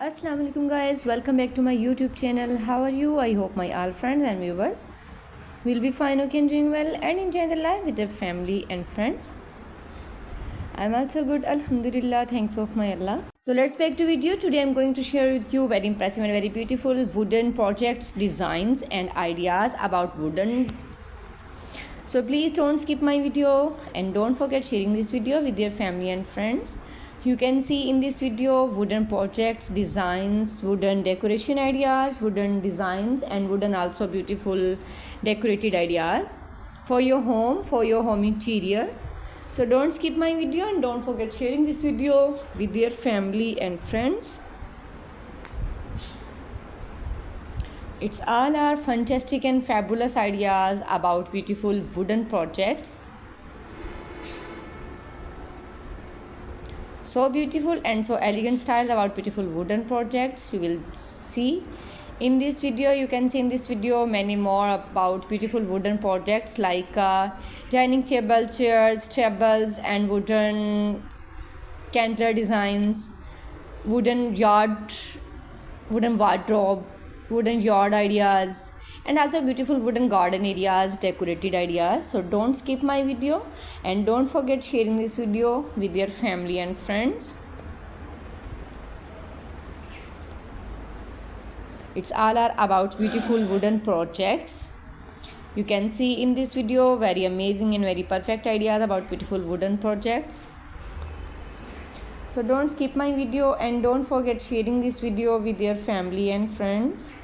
Assalamu alaikum guys, welcome back to my YouTube channel. How are you? I hope my all friends and viewers will be fine, okay, and doing well and enjoying the life with their family and friends. I'm also good, alhamdulillah, thanks of my Allah. So let's back to video. Today I'm going to share with you very impressive and very beautiful wooden projects, designs and ideas about wooden. So please don't skip my video and don't forget sharing this video with your family and friends. You can see in this video wooden projects, designs, wooden decoration ideas, wooden designs and wooden also beautiful decorated ideas for your home interior. So don't skip my video and don't forget sharing this video with your family and friends. It's all our fantastic and fabulous ideas about beautiful wooden projects. So beautiful and so elegant styles about beautiful wooden projects you will see in this video. You can see in this video many more about beautiful wooden projects like dining table, chairs, tables and wooden candler designs, wooden wardrobe, wooden yard ideas and also beautiful wooden garden areas, decorated ideas. So don't skip my video and don't forget sharing this video with your family and friends. It's all about beautiful wooden projects. You can see in this video very amazing and very perfect ideas about beautiful wooden projects. So don't skip my video and don't forget sharing this video with your family and friends.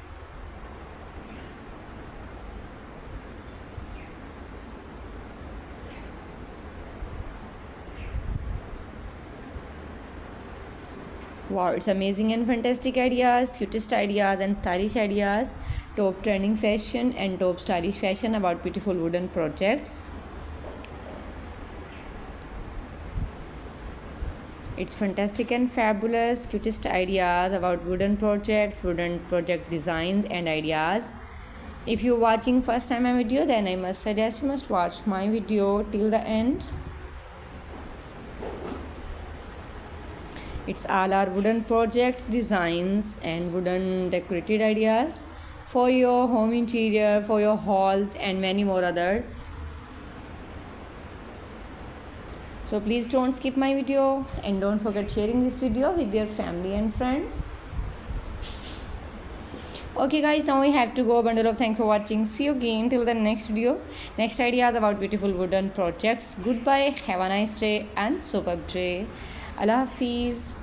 Wow, it's amazing and fantastic ideas, cutest ideas and stylish ideas, top trending fashion and top stylish fashion about beautiful wooden projects. It's fantastic and fabulous, cutest ideas about wooden projects, wooden project designs and ideas. If you're watching first time my video, then I must suggest you must watch my video till the end. It's all our wooden projects, designs and wooden decorated ideas for your home interior, for your halls and many more others. So please don't skip my video and don't forget sharing this video with your family and friends. Okay guys, now we have to go. Bundle of thanks for watching. See you again till the next video. Next ideas about beautiful wooden projects. Goodbye, have a nice day and superb day. Allah Hafiz.